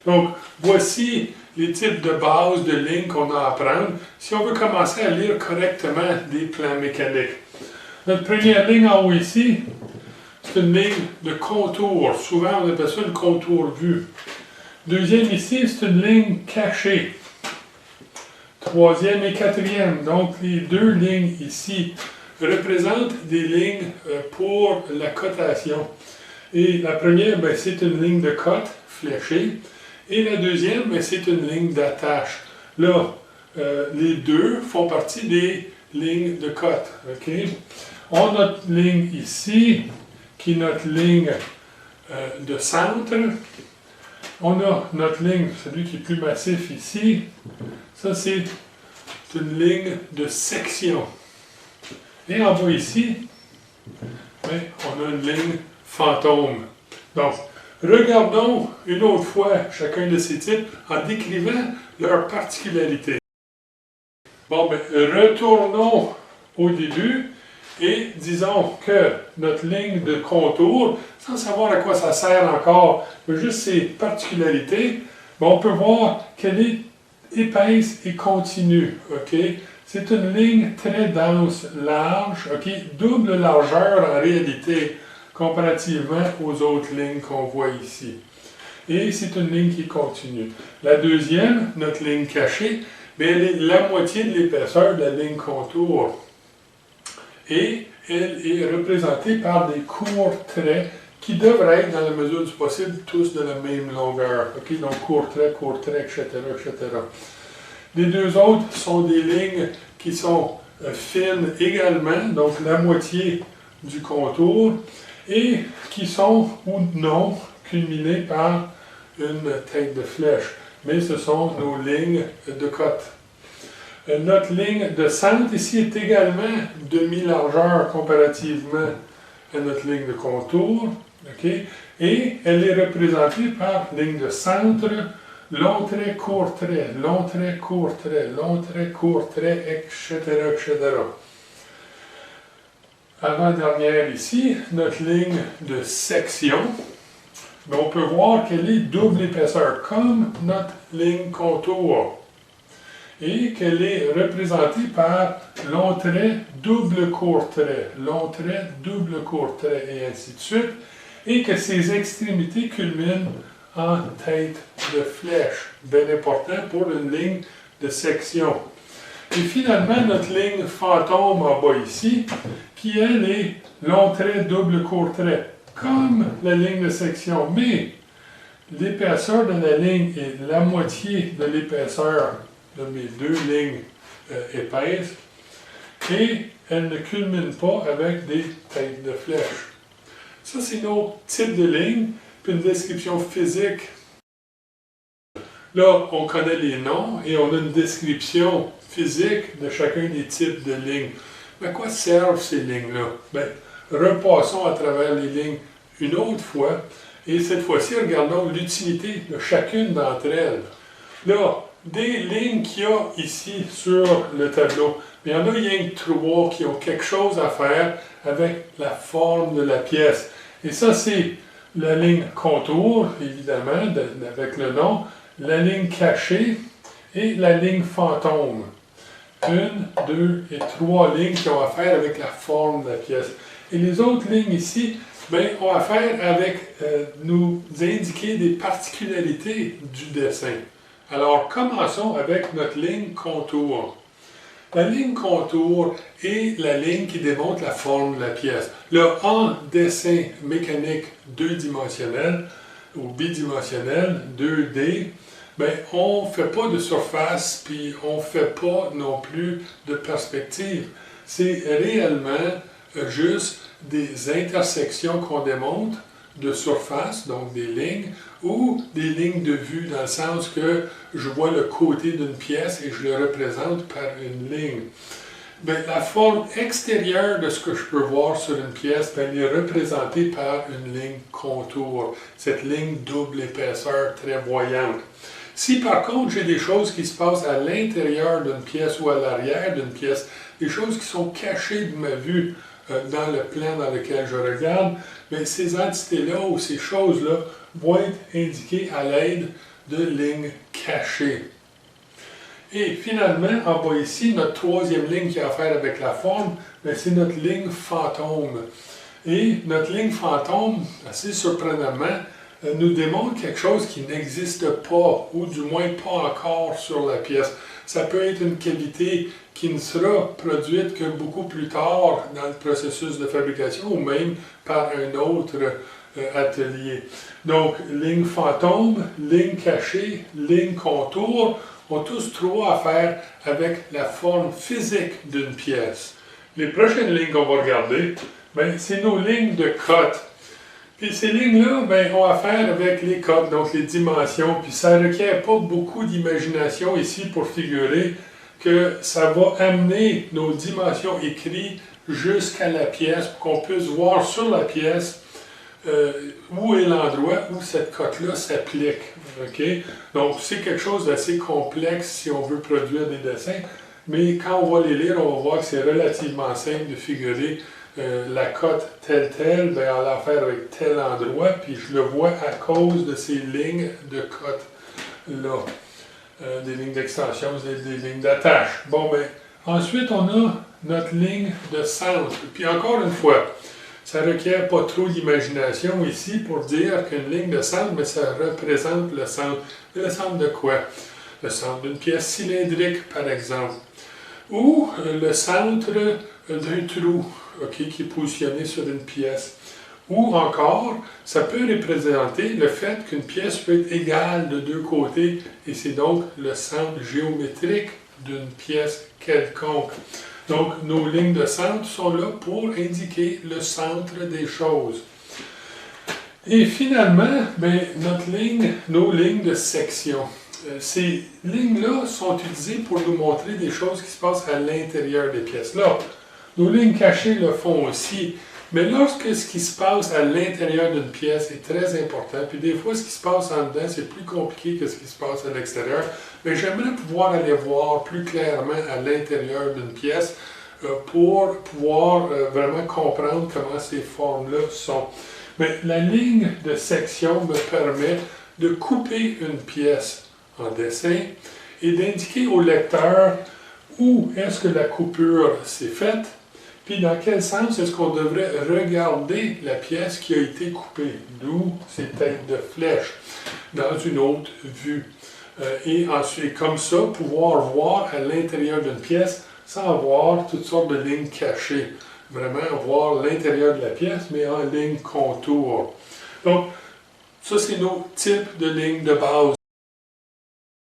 Donc, voici les types de bases de lignes qu'on a à apprendre si on veut commencer à lire correctement des plans mécaniques. Notre première ligne en haut ici, c'est une ligne de contour. Souvent, on appelle ça une contour vue. Deuxième ici, c'est une ligne cachée. Troisième et quatrième, donc les deux lignes ici représentent des lignes pour la cotation. Et la première, c'est une ligne de cote fléchée. Et la deuxième, c'est une ligne d'attache. Là, les deux font partie des lignes de cote. Okay? On a notre ligne ici, qui est notre ligne de centre. On a notre ligne, celui qui est plus massif ici. Ça, c'est une ligne de section. Et en bas ici, on a une ligne fantôme. Donc, regardons une autre fois chacun de ces types en décrivant leurs particularités. Bon, retournons au début et disons que notre ligne de contour, sans savoir à quoi ça sert encore, mais juste ses particularités, on peut voir qu'elle est épaisse et continue. Okay? C'est une ligne très dense, large, double largeur en réalité, comparativement aux autres lignes qu'on voit ici. Et c'est une ligne qui continue. La deuxième, notre ligne cachée, elle est la moitié de l'épaisseur de la ligne contour. Et elle est représentée par des courts traits qui devraient être, dans la mesure du possible, tous de la même longueur. Donc courts traits, etc., etc. Les deux autres sont des lignes qui sont fines également, donc la moitié du contour, et qui sont ou non culminées par une tête de flèche. Mais ce sont nos lignes de cote. Notre ligne de centre ici est également demi-largeur comparativement à notre ligne de contour. Et elle est représentée par ligne de centre, long trait, court trait, long trait, court trait, long trait, court trait, etc., etc. Avant-dernière ici, notre ligne de section, on peut voir qu'elle est double épaisseur, comme notre ligne contour, et qu'elle est représentée par long trait, double court trait, long trait, double court trait, et ainsi de suite, et que ses extrémités culminent en tête de flèche, bien important pour une ligne de section. Et finalement, notre ligne fantôme en bas ici, qui elle est long trait, double court trait, comme la ligne de section, mais l'épaisseur de la ligne est la moitié de l'épaisseur de mes deux lignes épaisses, et elle ne culmine pas avec des têtes de flèche. Ça, c'est nos types de lignes, puis une description physique. Là, on connaît les noms et on a une description physique de chacun des types de lignes. Mais à quoi servent ces lignes-là? Repassons à travers les lignes une autre fois, et cette fois-ci, regardons l'utilité de chacune d'entre elles. Là, des lignes qu'il y a ici sur le tableau, il y en a rien que trois qui ont quelque chose à faire avec la forme de la pièce. Et ça, c'est la ligne contour, évidemment, avec le nom, la ligne cachée et la ligne fantôme. Une, deux et trois lignes qui ont à faire avec la forme de la pièce. Et les autres lignes ici, ont à faire avec nous indiquer des particularités du dessin. Alors, commençons avec notre ligne contour. La ligne contour est la ligne qui démontre la forme de la pièce. Là, en dessin mécanique deux-dimensionnel ou bidimensionnel, 2D, on ne fait pas de surface, puis on ne fait pas non plus de perspective. C'est réellement juste des intersections qu'on démontre de surface, donc des lignes, ou des lignes de vue, dans le sens que je vois le côté d'une pièce et je le représente par une ligne. La forme extérieure de ce que je peux voir sur une pièce, elle est représentée par une ligne contour, cette ligne double épaisseur très voyante. Si par contre j'ai des choses qui se passent à l'intérieur d'une pièce ou à l'arrière d'une pièce, des choses qui sont cachées de ma vue dans le plan dans lequel je regarde, ces entités-là ou ces choses-là vont être indiquées à l'aide de lignes cachées. Et finalement, en bas ici, notre troisième ligne qui a à faire avec la forme, c'est notre ligne fantôme. Et notre ligne fantôme, assez surprenamment, nous démontre quelque chose qui n'existe pas, ou du moins pas encore sur la pièce. Ça peut être une cavité qui ne sera produite que beaucoup plus tard dans le processus de fabrication, ou même par un autre atelier. Donc, ligne fantôme, ligne cachée, ligne contour, ont tous trois à faire avec la forme physique d'une pièce. Les prochaines lignes qu'on va regarder, c'est nos lignes de cote. Puis ces lignes-là, ont à faire avec les cotes, donc les dimensions. Puis ça ne requiert pas beaucoup d'imagination ici pour figurer que ça va amener nos dimensions écrites jusqu'à la pièce pour qu'on puisse voir sur la pièce où est l'endroit où cette cote-là s'applique. Okay? Donc c'est quelque chose d'assez complexe si on veut produire des dessins, mais quand on va les lire, on va voir que c'est relativement simple de figurer la cote telle, on a affaire avec tel endroit, puis je le vois à cause de ces lignes de cote-là. Des lignes d'extension, des lignes d'attache. Ensuite, on a notre ligne de centre. Puis encore une fois, ça ne requiert pas trop d'imagination ici pour dire qu'une ligne de centre, ça représente le centre. Mais le centre de quoi? Le centre d'une pièce cylindrique, par exemple. Ou le centre d'un trou, qui est positionné sur une pièce. Ou encore, ça peut représenter le fait qu'une pièce peut être égale de deux côtés, et c'est donc le centre géométrique d'une pièce quelconque. Donc, nos lignes de centre sont là pour indiquer le centre des choses. Et finalement, nos lignes de section. Ces lignes-là sont utilisées pour nous montrer des choses qui se passent à l'intérieur des pièces. Là, nos lignes cachées le font aussi. Mais lorsque ce qui se passe à l'intérieur d'une pièce est très important, puis des fois ce qui se passe en dedans, c'est plus compliqué que ce qui se passe à l'extérieur, mais j'aimerais pouvoir aller voir plus clairement à l'intérieur d'une pièce pour pouvoir vraiment comprendre comment ces formes-là sont. Mais la ligne de section me permet de couper une pièce en dessin et d'indiquer au lecteur où est-ce que la coupure s'est faite, puis dans quel sens est-ce qu'on devrait regarder la pièce qui a été coupée, d'où ces têtes de flèche, dans une autre vue. Et ensuite, comme ça, pouvoir voir à l'intérieur d'une pièce sans avoir toutes sortes de lignes cachées. Vraiment voir l'intérieur de la pièce, mais en ligne contour. Donc, ça, c'est nos types de lignes de base.